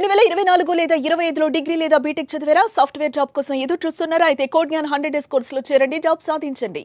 2024 లేదా 25లో డిగ్రీ లేదా బీటెక్ చదివారా? సాఫ్ట్వేర్ జాబ్ కోసం ఎదురు చూస్తున్నారా? అయితే కోడ్ జ్ఞాన్ 100 డేస్ కోర్సులో చేరండి, జాబ్ సాధించండి.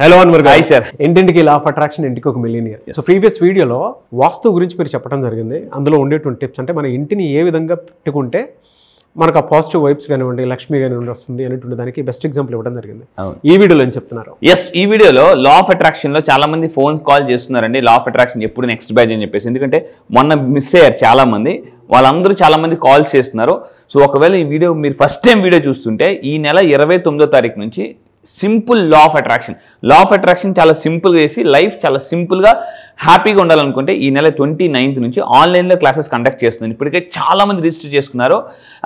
హలో అన్వర్ గారు. సార్, ఇంటింటికి లా ఆఫ్ అట్రాక్షన్, ఇంటికి ఒక మిలియనియర్. సో ప్రీవియస్ వీడియోలో వాస్తు గురించి మీరు చెప్పడం జరిగింది. అందులో ఉండేటువంటి టిప్స్ అంటే మన ఇంటిని ఏ విధంగా పెట్టుకుంటే మనకు ఆ పాజిటివ్ వైబ్స్ కానివ్వండి, లక్ష్మి కానివ్వండి వస్తుంది అనేటువంటి దానికి బెస్ట్ ఎగ్జాంపుల్ ఇవ్వడం జరిగింది. ఈ వీడియోలో ఏం చెప్తున్నారు? ఈ వీడియోలో లా ఆఫ్ అట్రాక్షన్ లో చాలా మంది ఫోన్ కాల్ చేస్తున్నారండి. లా ఆఫ్ అట్రాక్షన్ ఎప్పుడు నెక్స్ట్ బ్యాచ్ అని చెప్పేసి, ఎందుకంటే మొన్న మిస్ అయ్యారు చాలా మంది. వాళ్ళందరూ చాలా మంది కాల్స్ చేస్తున్నారు. సో ఒకవేళ ఈ వీడియో మీరు ఫస్ట్ టైం వీడియో చూస్తుంటే, ఈ నెల 29వ తారీఖు నుంచి సింపుల్ లా ఆఫ్ అట్రాక్షన్ చాలా సింపుల్గా చేసి లైఫ్ చాలా సింపుల్గా హ్యాపీగా ఉండాలనుకుంటే ఈ నెల 29th నుంచి ఆన్లైన్లో క్లాసెస్ కండక్ట్ చేస్తుంది. ఇప్పటికే చాలా మంది రిజిస్టర్ చేసుకున్నారు.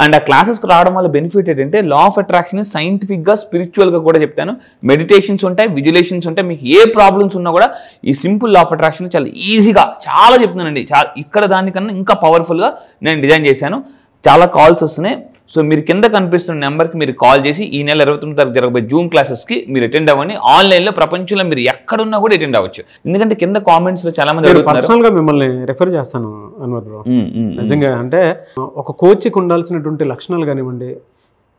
అండ్ ఆ క్లాసెస్కి రావడం వల్ల బెనిఫిట్ ఏంటంటే, లా ఆఫ్ అట్రాక్షన్ సైంటిఫిక్గా, స్పిరిచువల్గా కూడా చెప్తాను. మెడిటేషన్స్ ఉంటాయి, విజులేషన్స్ ఉంటాయి. మీకు ఏ ప్రాబ్లమ్స్ ఉన్నా కూడా ఈ సింపుల్ లా ఆఫ్ అట్రాక్షన్ చాలా ఈజీగా, చాలా చెప్తున్నానండి, ఇక్కడ దానికన్నా ఇంకా పవర్ఫుల్గా నేను డిజైన్ చేశాను. చాలా కాల్స్ వస్తున్నాయి. సో మీరు కింద కనిపిస్తున్న నెంబర్కి మీరు కాల్ చేసి ఈ నెల 29వ తారీఖు జరగబోయే జూమ్ క్లాసెస్కి మీరు అటెండ్ అవ్వండి. ఆన్లైన్లో ప్రపంచంలో మీరు ఎక్కడున్నా కూడా అటెండ్ అవ్వచ్చు. ఎందుకంటే కింద కామెంట్స్లో చాలా మంది పర్సనల్గా మిమ్మల్ని రెఫర్ చేస్తాను అన్వర్ బ్రో. నిజంగా అంటే ఒక కోచ్కి ఉండాల్సినటువంటి లక్షణాలు కానివ్వండి,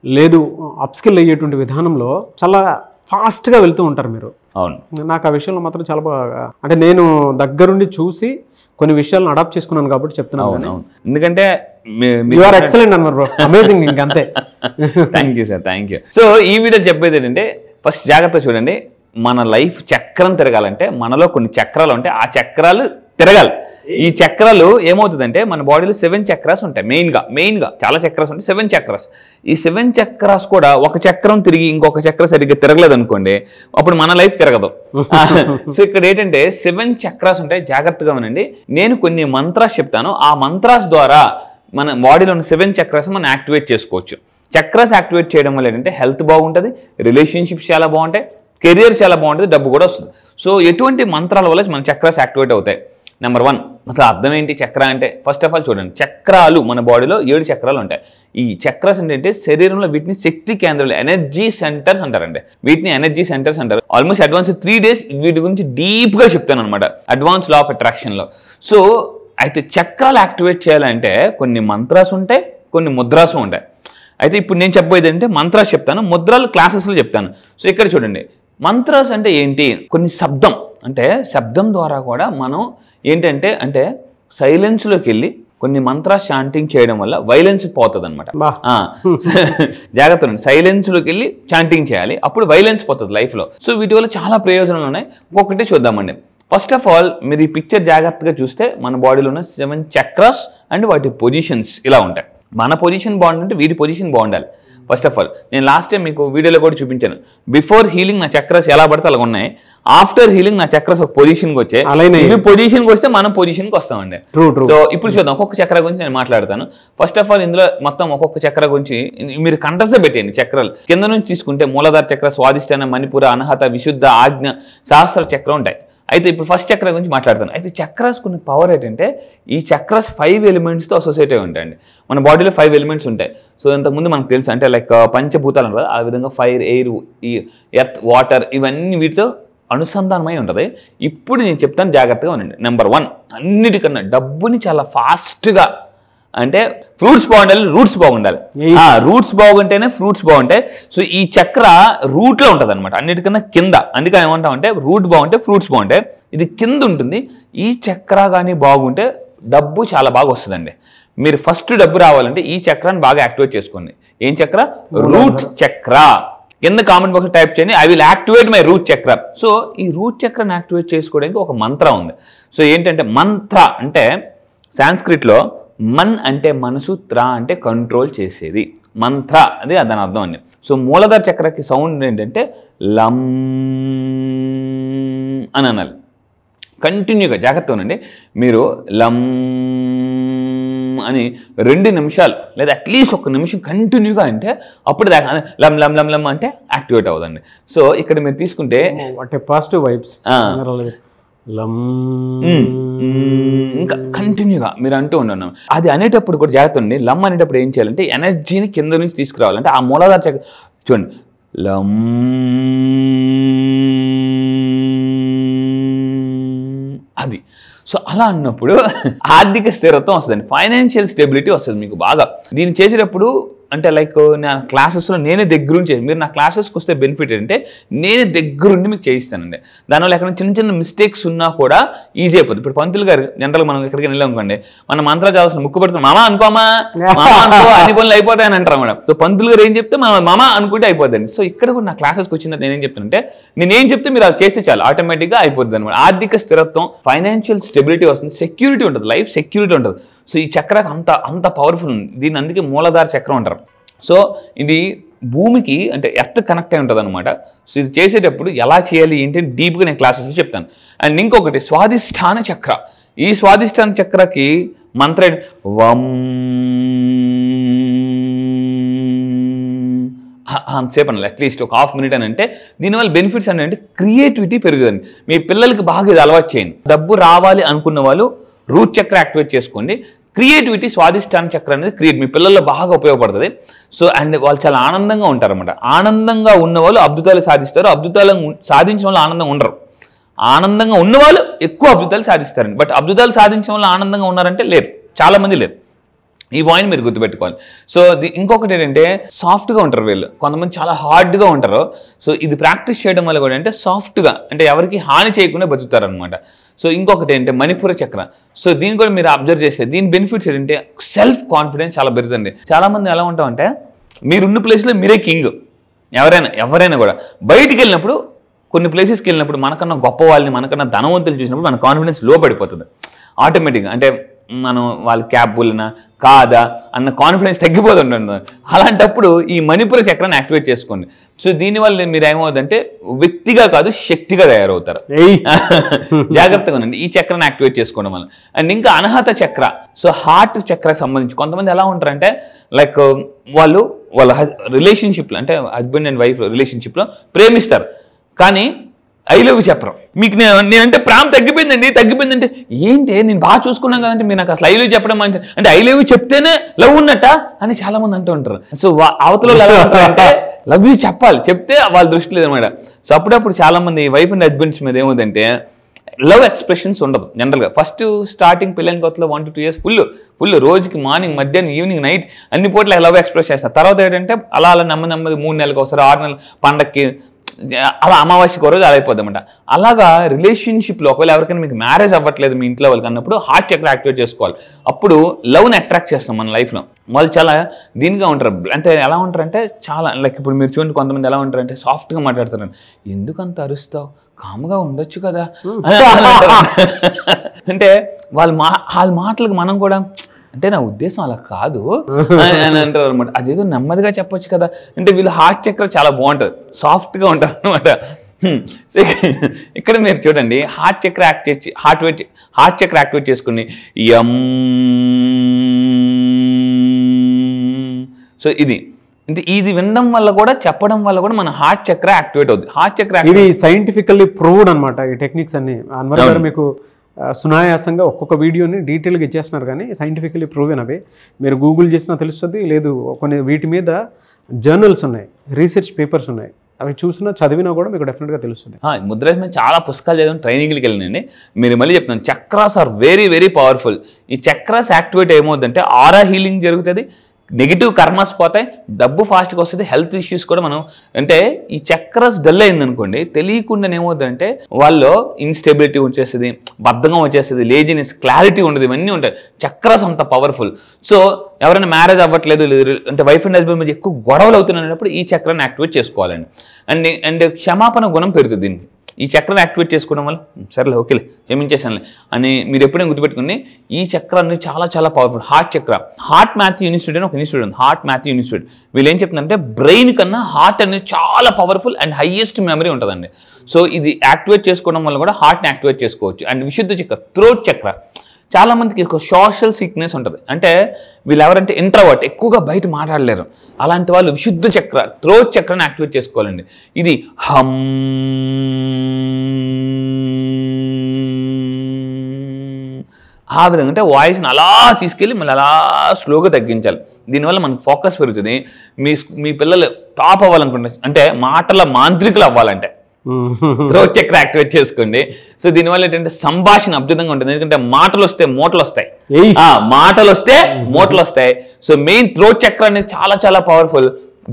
లేదు అప్స్కిల్ అయ్యేటువంటి విధానంలో చాలా ఫాస్ట్గా వెళ్తూ ఉంటారు మీరు. అవును, నాకు ఆ విషయంలో మాత్రం చాలా బాగా, అంటే నేను దగ్గరుండి చూసి కొన్ని విషయాలను అడాప్ట్ చేసుకున్నాను కాబట్టి చెప్తున్నాను. ఎందుకంటే ఎక్సలెంట్ అన్వర్ బ్రో, అమేజింగ్. ఇంకంతే. Thank you sir, thank you. So ఈ వీడియో చెప్పేది ఏంటంటే, ఫస్ట్ జాగ్రత్త చూడండి. మన లైఫ్ చక్రం తిరగాలంటే మనలో కొన్ని చక్రాలు ఉంటాయి. ఆ చక్రాలు తిరగాలి. ఈ చక్రాలు ఏమవుతుందంటే, మన బాడీలో 7 చక్రాస్ ఉంటాయి. మెయిన్గా చాలా చక్రాస్ ఉంటాయి. 7 చక్రాస్. ఈ 7 చక్రాస్ కూడా ఒక చక్రం తిరిగి ఇంకొక చక్రం సరిగ్గా తిరగలేదు అనుకోండి, అప్పుడు మన లైఫ్ తిరగదు. సో ఇక్కడ ఏంటంటే 7 చక్రాస్ ఉంటాయి. జాగ్రత్తగా వినండి. నేను కొన్ని మంత్రాస్ చెప్తాను. ఆ మంత్రాస్ ద్వారా మన బాడీలో ఉన్న 7 చక్రాస్ మనం యాక్టివేట్ చేసుకోవచ్చు. చక్రాస్ యాక్టివేట్ చేయడం వల్ల ఏంటంటే హెల్త్ బాగుంటుంది, రిలేషన్షిప్స్ చాలా బాగుంటాయి, కెరియర్ చాలా బాగుంటుంది, డబ్బు కూడా వస్తుంది. సో ఎటువంటి మంత్రాల వల్ల మన చక్రాస్ యాక్టివేట్ అవుతాయి? నెంబర్ 1, అసలు అర్థం ఏంటి చక్ర అంటే? ఫస్ట్ ఆఫ్ ఆల్ చూడండి, చక్రాలు మన బాడీలో 7 చక్రాలు ఉంటాయి. ఈ చక్రాస్ ఏంటంటే శరీరంలో వీటిని శక్తి కేంద్రాలు, ఎనర్జీ సెంటర్స్ అంటారండి. వీటిని ఎనర్జీ సెంటర్స్ అంటారు. ఆల్మోస్ట్ అడ్వాన్స్ 3 days వీటి గురించి డీప్గా చెప్తాను అనమాట, అడ్వాన్స్ లా ఆఫ్ అట్రాక్షన్లో. సో అయితే చక్రాలు యాక్టివేట్ చేయాలంటే కొన్ని మంత్రాస్ ఉంటాయి, కొన్ని ముద్రాసు ఉంటాయి. అయితే ఇప్పుడు నేను చెప్పబోయేది అంటే మంత్రాస్ చెప్తాను, ముద్రలు క్లాసెస్లో చెప్తాను. సో ఇక్కడ చూడండి, మంత్రాస్ అంటే ఏంటి? కొన్ని శబ్దం, అంటే శబ్దం ద్వారా కూడా మనం ఏంటంటే సైలెన్స్లోకి వెళ్ళి కొన్ని మంత్రాస్ చాంటింగ్ చేయడం వల్ల వైలెన్స్ పోతుంది అనమాట. జాగ్రత్త, సైలెన్స్లోకి వెళ్ళి చాంటింగ్ చేయాలి, అప్పుడు వైలెన్స్ పోతుంది లైఫ్లో. సో వీటి వల్ల చాలా ప్రయోజనాలు ఉన్నాయి. ఒక్కొక్కటి చూద్దామండి. ఫస్ట్ ఆఫ్ ఆల్ మీరు ఈ పిక్చర్ జాగ్రత్తగా చూస్తే మన బాడీలో ఉన్న 7 చక్రాస్ అండ్ వాటి పొజిషన్స్ ఇలా ఉంటాయి. మన పొజిషన్ బాగుంటుంటే వీటి పొజిషన్ బాగుండాలి. ఫస్ట్ ఆఫ్ ఆల్ నేను లాస్ట్ టైం మీకు వీడియోలో కూడా చూపించాను. బిఫోర్ హీలింగ్ నా చక్రాస్ ఎలా పడితే అలాగ ఉన్నాయి. ఆఫ్టర్ హీలింగ్ నా చక్రాస్ ఒక పొజిషన్కి వచ్చాయి. ఇవి పొజిషన్కి వస్తే మనం పొజిషన్కి వస్తామండి. సో ఇప్పుడు చూద్దాం, ఒక్కొక్క చక్ర గురించి నేను మాట్లాడతాను. ఫస్ట్ ఆఫ్ ఆల్ ఇందులో మొత్తం ఒక్కొక్క చక్ర గురించి మీరు కంఠస్థ పెట్టండి. చక్రాలు కింద నుంచి తీసుకుంటే మూలాధార చక్ర, స్వాదిష్టాన, మణిపుర, అనహత, విశుద్ధ, ఆజ్ఞ, సహస్ర చక్రం ఉంటాయి. అయితే ఇప్పుడు ఫస్ట్ చక్ర గురించి మాట్లాడతాను. అయితే చక్రాస్ కొన్ని పవర్ ఏంటంటే, ఈ చక్రాస్ 5 ఎలిమెంట్స్తో అసోసియేట్ అయి ఉంటాయండి. మన బాడీలో 5 ఎలిమెంట్స్ ఉంటాయి. సో ఇంతకుముందు మనకు తెలుసు, అంటే లైక్ పంచభూతాలు అంటారు, ఆ విధంగా ఫైర్, ఎయిర్, ఈ ఎర్త్, వాటర్, ఇవన్నీ వీటితో అనుసంధానమై ఉంటుంది. ఇప్పుడు నేను చెప్తాను, జాగ్రత్తగా ఉండండి. నెంబర్ 1, అన్నిటికన్నా డబ్బుని చాలా ఫాస్ట్గా, అంటే ఫ్రూట్స్ బాగుండాలి, రూట్స్ బాగుండాలి. రూట్స్ బాగుంటేనే ఫ్రూట్స్ బాగుంటాయి. సో ఈ చక్ర రూట్లో ఉంటుంది అనమాట, అన్నిటికన్నా కింద. అందుకని ఏమంటామంటే రూట్ బాగుంటే ఫ్రూట్స్ బాగుంటాయి. ఇది కింద ఉంటుంది. ఈ చక్ర కానీ బాగుంటే డబ్బు చాలా బాగా వస్తుందండి. మీరు ఫస్ట్ డబ్బు రావాలంటే ఈ చక్రాన్ని బాగా యాక్టివేట్ చేసుకోండి. ఏం చక్ర? రూట్ చక్ర. కింద కామెంట్ బాక్స్ టైప్ చేయండి, I will activate my root chakra. So ఈ రూట్ చక్రాన్ని యాక్టివేట్ చేసుకోవడానికి ఒక మంత్ర ఉంది. సో ఏంటంటే మంత్ర అంటే సాంస్క్రిట్లో మన్ అంటే మనసు, త్ర అంటే కంట్రోల్ చేసేది. మంత్ర అది దాని అర్థం అండి. సో మూలాధార చక్రకి సౌండ్ ఏంటంటే లం అని అనాలి. కంటిన్యూగా జాగ్రత్తగా ఉండండి. మీరు లం అని 2 నిమిషాలు లేదా అట్లీస్ట్ 1 నిమిషం కంటిన్యూగా అంటే అప్పుడు దాకా లం లం లం లం అంటే యాక్టివేట్ అవుతుంది. సో ఇక్కడ మీరు తీసుకుంటే అంటే పాజిటివ్ వైబ్స్ ఇంకా కంటిన్యూగా మీరు అంటూ ఉన్నాను. అది అనేటప్పుడు కూడా జాగ్రత్త ఉండి. లమ్ అనేటప్పుడు ఏం చేయాలంటే ఎనర్జీని కింద నుంచి తీసుకురావాలంటే ఆ మూలాధార చక్ర చూడండి లం అది. సో అలా అన్నప్పుడు ఆర్థిక స్థిరత్వం వస్తుందండి, ఫైనాన్షియల్ స్టెబిలిటీ వస్తుంది మీకు బాగా. దీన్ని చేసేటప్పుడు అంటే లైక్ నా క్లాసెస్లో నేనే దగ్గరుండి మీరు నా క్లాసెస్కి వస్తే బెనిఫిట్ ఏంటంటే నేనే దగ్గరుండి మీకు చేయిస్తానండి. దానివల్ల ఎక్కడ చిన్న చిన్న మిస్టేక్స్ ఉన్నా కూడా ఈజీ అయిపోతుంది. ఇప్పుడు పంతులు గారు జనరల్గా మనం ఎక్కడికి వెళ్ళామనుకోండి, మన మంత్రాలు చదవాల్సిన ముక్కు పెడుతున్నాం, మామా అనుకోమా, మామా అనుకో అన్ని పనులు అయిపోతాయని అంటారు మేడం. సో పంతులు గారు ఏం చెప్తే మనం మామా అనుకుంటే అయిపోద్దండి. సో ఇక్కడ కూడా నా క్లాసెస్కి వచ్చింది నేనేం చెప్తానంటే నేనేం చెప్తే మీరు అది చేస్తే చాలు, ఆటోమేటిక్గా అయిపోద్ది అనమాట. ఆర్థిక స్థిరత్వం, ఫైనాన్షియల్ స్టెబిలిటీ వస్తుంది, సెక్యూరిటీ ఉంటుంది, లైఫ్ సెక్యూరిటీ ఉంటుంది. సో ఈ చక్రకు అంత పవర్ఫుల్ ఉంది. దీన్ని అందుకే మూలాధార చక్రం అంటారు. సో ఇది భూమికి అంటే ఎర్త్ కనెక్ట్ అయి ఉంటుంది అనమాట. సో ఇది చేసేటప్పుడు ఎలా చేయాలి ఏంటి డీప్గా నేను క్లాసెస్లో చెప్తాను. అండ్ ఇంకొకటి స్వాధిష్టాన చక్ర. ఈ స్వాధిష్టాన చక్రకి మంత్ర వం అంతసేపు అనాలి, అట్లీస్ట్ ఒక 1/2 మినిట్ అని. అంటే దీనివల్ల బెనిఫిట్స్ అంటే క్రియేటివిటీ పెరుగుతుంది. మీ పిల్లలకి బాగా ఇది అలవాటు చేయండి. డబ్బు రావాలి అనుకున్న వాళ్ళు రూట్ చక్ర యాక్టివేట్ చేసుకోండి. క్రియేటివిటీ స్వాధిష్టాన చక్ర అనేది మీ పిల్లల్లో బాగా ఉపయోగపడుతుంది. సో అండ్ వాళ్ళు చాలా ఆనందంగా ఉంటారన్నమాట. ఆనందంగా ఉన్న వాళ్ళు అద్భుతాలు సాధిస్తారు. అద్భుతాలు సాధించిన వాళ్ళు ఆనందంగా ఉండరు. ఆనందంగా ఉన్నవాళ్ళు ఎక్కువ అద్భుతాలు సాధిస్తారండి. బట్ అద్భుతాలు సాధించిన వాళ్ళు ఆనందంగా ఉన్నారంటే లేరు, చాలామంది లేరు. ఈ పాయింట్ మీరు గుర్తుపెట్టుకోవాలి. సో ఇంకొకటి ఏంటంటే సాఫ్ట్గా ఉంటారు వీళ్ళు, కొంతమంది చాలా హార్డ్గా ఉంటారు. సో ఇది ప్రాక్టీస్ చేయడం వల్ల కూడా అంటే సాఫ్ట్గా అంటే ఎవరికి హాని చేయకుండా బతుకుతారు అనమాట. సో ఇంకొకటి ఏంటంటే మణిపుర చక్ర. సో దీన్ని కూడా మీరు అబ్జర్వ్ చేస్తే దీని బెనిఫిట్స్ ఏంటంటే సెల్ఫ్ కాన్ఫిడెన్స్ చాలా పెరుగుతుంది. చాలామంది ఎలా ఉంటామంటే మీరున్న ప్లేస్లో మీరే కింగ్. ఎవరైనా కూడా బయటికి వెళ్ళినప్పుడు కొన్ని ప్లేసెస్కి వెళ్ళినప్పుడు మనకన్నా గొప్ప వాళ్ళని, మనకన్నా ధనవంతులు చూసినప్పుడు మన కాన్ఫిడెన్స్ లో పడిపోతుంది ఆటోమేటిక్గా. అంటే మనం వాళ్ళ క్యాబుల్నా కాదా అన్న కాన్ఫిడెన్స్ తగ్గిపోతుంటుంది. అలాంటప్పుడు ఈ మణిపుర చక్రాన్ని యాక్టివేట్ చేసుకోండి. సో దీనివల్ల మీరు ఏమవుతుందంటే వ్యక్తిగా కాదు శక్తిగా తయారవుతారు. జాగ్రత్తగా ఉండండి ఈ చక్రాన్ని యాక్టివేట్ చేసుకోవడం వల్ల. అండ్ ఇంకా అనహత చక్ర. సో హార్ట్ చక్రకు సంబంధించి కొంతమంది ఎలా ఉంటారంటే లైక్ వాళ్ళ రిలేషన్షిప్లో అంటే హస్బెండ్ అండ్ వైఫ్ రిలేషన్షిప్లో ప్రేమిస్తారు కానీ ఐ లవ్ చెప్పరు. మీకు నేనంటే ప్రేమ తగ్గిపోయిందంటే ఏంటి నేను బాగా చూసుకున్నాను కదంటే మీరు నాకు అసలు ఐ లవ్ చెప్పడం అంటే ఐ లవ్ చెప్తేనే లవ్ ఉన్నట్ట అని చాలా మంది అంటూ ఉంటారు. సో అవతల ఎలా ఉంటారంటే లవ్ యూ చెప్పాలి, చెప్తే వాళ్ళ దృష్టి లేదనమాట. సో అప్పుడప్పుడు చాలా మంది వైఫ్ అండ్ హస్బెండ్స్ మీద ఏమవుతుందంటే లవ్ ఎక్స్ప్రెషన్స్ ఉండదు జనరల్గా. ఫస్ట్ స్టార్టింగ్ పెళ్ళైన కొత్తలో 1 to 2 years ఫుల్ రోజుకి మార్నింగ్, మధ్యాహ్నం, ఈవినింగ్, నైట్ అన్ని పూట్ల లవ్ ఎక్స్ప్రెస్ చేస్తారు. తర్వాత ఏంటంటే అలా నెమ్మది 3 నెలలకు ఒకసారి, 6 నెలలు, పండక్కి, అలా అమావాస్యకు రోజు అలా అయిపోద్దామంట. అలాగా రిలేషన్షిప్లో ఒకవేళ ఎవరికైనా మీకు మ్యారేజ్ అవ్వట్లేదు మీ ఇంట్లో వాళ్ళకి అన్నప్పుడు హార్ట్ చక్ర యాక్టివేట్ చేసుకోవాలి. అప్పుడు లవ్ని అట్రాక్ట్ చేస్తాం మన లైఫ్లో. వాళ్ళు చాలా దీనిగా ఉంటారు. అంటే ఎలా ఉంటారంటే చాలా లైక్ ఇప్పుడు మీరు చూడండి కొంతమంది ఎలా ఉంటారంటే సాఫ్ట్గా మాట్లాడతారు. ఎందుకంత అరుస్తావు, కామ్గా ఉండొచ్చు కదా అంటే వాళ్ళ మాటలకు మనం కూడా అంటే నా ఉద్దేశం అలా కాదు అని అంటారు అనమాట. అదేదో నెమ్మదిగా చెప్పొచ్చు కదా అంటే వీళ్ళు హార్ట్ చక్ర చాలా బాగుంటుంది, సాఫ్ట్గా ఉంటారు అనమాట. ఇక్కడ మీరు చూడండి హార్ట్ చక్ర యాక్టివేట్ చేసుకుని సో ఇది వినడం వల్ల కూడా చెప్పడం వల్ల కూడా మన హార్ట్ చక్ర యాక్టివేట్ అవుతుంది. హార్ట్ చక్ర ఇది సైంటిఫికల్లీ ప్రూవ్డ్ అనమాట. ఈ టెక్నిక్స్ అన్ని అన్వర్ గారు మీకు సునాయాసంగా ఒక్కొక్క వీడియోని డీటెయిల్గా ఇచ్చేస్తున్నారు కానీ సైంటిఫికల్లీ ప్రూవెన్ అవి. మీరు గూగుల్ చేసినా తెలుస్తుంది, లేదు కొన్ని వీటి మీద జర్నల్స్ ఉన్నాయి, రీసెర్చ్ పేపర్స్ ఉన్నాయి, అవి చూసినా చదివినా కూడా మీకు డెఫినెట్గా తెలుస్తుంది. ముద్రాజ్ మీద చాలా పుస్తకాలు చదివిన ట్రైనింగ్కి వెళ్ళినండి. మీరు మళ్ళీ చెప్తున్నాను chakras are very very powerful. ఈ చక్రాస్ యాక్టివేట్ ఏమవుతుందంటే ఆరా హీలింగ్ జరుగుతుంది, నెగిటివ్ కర్మస్ పోతాయి, డబ్బు ఫాస్ట్గా వస్తుంది, హెల్త్ ఇష్యూస్ కూడా మనం అంటే ఈ చక్రస్ డల్ అయిందనుకోండి తెలియకుండా ఏమవుతుందంటే వాళ్ళు ఇన్స్టెబిలిటీ వచ్చేస్తుంది, బద్ధకం వచ్చేస్తుంది, లేజినెస్, క్లారిటీ ఉండదు, ఇవన్నీ ఉంటాయి. చక్రస్ అంత పవర్ఫుల్. సో ఎవరైనా మ్యారేజ్ అవ్వట్లేదు అంటే వైఫ్ అండ్ హస్బెండ్ మధ్య ఎక్కువ గొడవలు అవుతున్నప్పుడు ఈ చక్రాన్ని యాక్టివేట్ చేసుకోవాలండి. అండ్ క్షమాపణ గుణం పెరుగుతుంది దీనికి. ఈ చక్రాన్ని యాక్టివేట్ చేసుకోవడం వల్ల సరేలే ఓకేలే క్షమించేసానులే అని మీరు ఎప్పుడైనా గుర్తుపెట్టుకుని ఈ చక్రాన్ని చాలా చాలా పవర్ఫుల్. హార్ట్ చక్ర, హార్ట్ మాథ్యూ ఇన్స్టిట్యూట్ అని ఒక ఇన్స్టిట్యూట్ ఉంది, హార్ట్ మాథ్యూ ఇన్స్టిట్యూట్. వీళ్ళు ఏం చెప్తుందంటే బ్రెయిన్ కన్నా హార్ట్ అనేది చాలా పవర్ఫుల్ అండ్ హైయెస్ట్ మెమరీ ఉంటుందండి. సో ఇది యాక్టివేట్ చేసుకోవడం వల్ల కూడా హార్ట్ని యాక్టివేట్ చేసుకోవచ్చు. అండ్ విశుద్ధ చక్ర, థ్రోట్ చక్ర, చాలా మందికి ఒక సోషల్ సిక్నెస్ ఉంటుంది. అంటే వీళ్ళు ఎవరంటే ఇంట్రోవర్ట్, ఎక్కువగా బయట మాట్లాడలేరు. అలాంటి వాళ్ళు విశుద్ధ చక్ర, థ్రోట్ చక్రాన్ని యాక్టివేట్ చేసుకోవాలండి. ఇది హమ్ ఆ విధంగా అంటే వాయిస్ని అలా తీసుకెళ్ళి మళ్ళీ అలా స్లోగా తగ్గించాలి. దీనివల్ల మనకు ఫోకస్ పెరుగుతుంది. మీ పిల్లలు టాప్ అవ్వాలనుకుంటే అంటే మాటల మాంత్రికులు అవ్వాలంటే థ్రోట్ చక్ర యాక్టివేట్ చేసుకోండి. సో దీనివల్ల ఏంటంటే సంభాషణ అద్భుతంగా ఉంటుంది. ఎందుకంటే మాటలు వస్తే మూటలు వస్తాయి, మాటలు వస్తే మూటలు వస్తాయి. సో మెయిన్ థ్రోట్ చక్ర అనేది చాలా చాలా పవర్ఫుల్.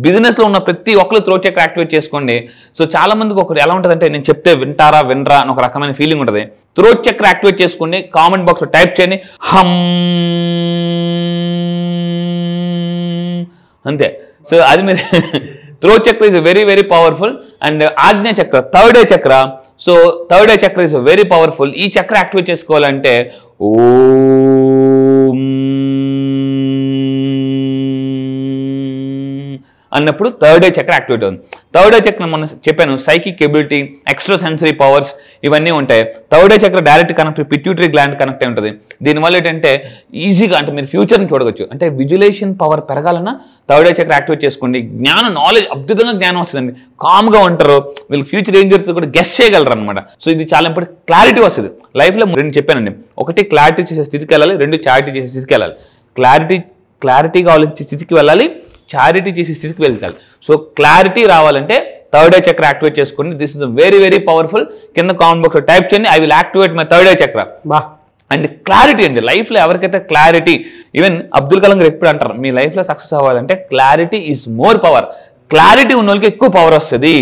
బిజినెస్ లో ఉన్న ప్రతి ఒక్కరు థ్రోట్ చక్ర యాక్టివేట్ చేసుకోండి. సో చాలా మందికి ఒకటి ఎలా ఉంటుందంటే నేను చెప్తే వింటారా వినరా అని ఒక రకమైన ఫీలింగ్ ఉంటుంది. థ్రోట్ చక్ర యాక్టివేట్ చేసుకోండి. కామెంట్ బాక్స్ లో టైప్ చేయండి హమ్ అంతే. సో అది మీరు థ్రోట్ చక్ర is very very powerful. And ఆజ్ఞ చక్ర, థర్డ్ ఐ చక్ర. సో థర్డ్ ఐ చక్ర ఇస్ వెరీ పవర్ఫుల్. ఈ చక్ర యాక్టివేట్ చేసుకోవాలంటే ఓం అన్నప్పుడు థర్డ్ ఐ చక్ర యాక్టివేట్ అవుతుంది. థర్డ్ ఐ చక్ర మనం చెప్పాను psychic ability, extra sensory powers ఇవన్నీ ఉంటాయి. థర్డ్ ఐ చక్ర direct connect pituitary gland connect అయి ఉంటుంది. దీనివల్ల ఏంటంటే ఈజీగా అంటే మీరు ఫ్యూచర్ని చూడవచ్చు. అంటే విజువలైజేషన్ పవర్ పెరగాలన్నా థర్డ్ ఐ చక్ర యాక్టివేట్ చేసుకోండి. జ్ఞానం, నాలెడ్జ్, అద్భుతంగా జ్ఞానం వస్తుందండి. కామ్గా ఉంటారు, వీళ్ళకి ఫ్యూచర్ ఏం జరుగుతుందో కూడా గెస్ చేయగలరు అనమాట. సో ఇది చాలా ఇంపార్టెంట్. క్లారిటీ వస్తుంది లైఫ్లో. రెండు చెప్పానండి, ఒకటి క్లారిటీ చేసే స్థితికి వెళ్ళాలి, రెండు చారిటీ చేసే స్థితికి వెళ్ళాలి. క్లారిటీగా ఆలోచించే స్థితికి వెళ్ళాలి, చారిటీ చేసే స్థితికి వెళ్తారు. సో క్లారిటీ రావాలంటే థర్డ్ ఐ చక్ర యాక్టివేట్ చేసుకోండి. This is very very powerful. కింద కామెంట్ బాక్స్ లో టైప్ చేయండి I will activate my third I చక్ర. అండ్ క్లారిటీ అండి, లైఫ్లో ఎవరికైతే క్లారిటీ, ఈవెన్ అబ్దుల్ కలాం గారు ఎప్పుడు అంటారు మీ లైఫ్లో సక్సెస్ అవ్వాలంటే clarity is more power. Clarity ఉన్న వాళ్ళకి ఎక్కువ పవర్ వస్తుంది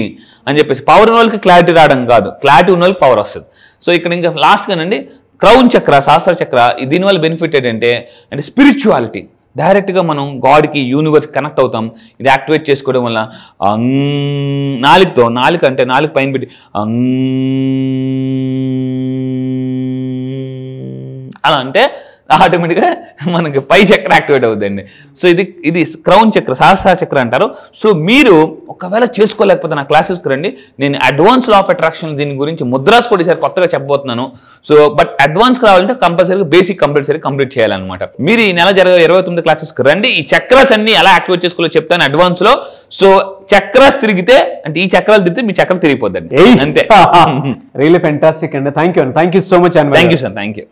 అని చెప్పేసి. పవర్ ఉన్న వాళ్ళకి క్లారిటీ రావడం కాదు, క్లారిటీ ఉన్న వాళ్ళకి పవర్ వస్తుంది. సో ఇక్కడ ఇంకా లాస్ట్గానండి క్రౌన్ చక్ర, శాస్త్ర చక్ర. దీనివల్ల బెనిఫిట్ ఏంటంటే అంటే స్పిరిచువాలిటీ, డైరెక్ట్గా మనం గాడ్కి, యూనివర్స్ కనెక్ట్ అవుతాం. ఇది యాక్టివేట్ చేసుకోవడం వల్ల నాలుక అంటే నాలుగు పైన పెట్టి అలా అంటే ఆటోమేటిక్గా మనకి పై చక్ర యాక్టివేట్ అవుతుందండి. సో ఇది క్రౌన్ చక్ర, సహస్ర చక్ర అంటారు. సో మీరు ఒకవేళ చేసుకోలేకపోతే నా క్లాసెస్కి రండి. నేను అడ్వాన్స్ లా ఆఫ్ అట్రాక్షన్ దీని గురించి ముద్రాస్ కూడా ఈసారి కొత్తగా చెప్పబోతున్నాను. సో బట్ అడ్వాన్స్కి రావాలంటే కంపల్సరీగా బేసిక్ కంప్లీట్ చేయాలన్నమాట. మీరు ఈ నెల 29 క్లాసెస్కి రండి. ఈ చక్రాస్ అన్ని ఎలా యాక్టివేట్ చేసుకోవాలో చెప్తాను అడ్వాన్స్లో. సో చక్రాస్ తిరిగితే అంటే ఈ చక్రాలు తిరిగితే మీ చక్రం తిరిగిపోద్దండి అంతే. రియల్లీ ఫెంటాస్టిక్ అండి. Thank you so much. Thank you sir. Thank you.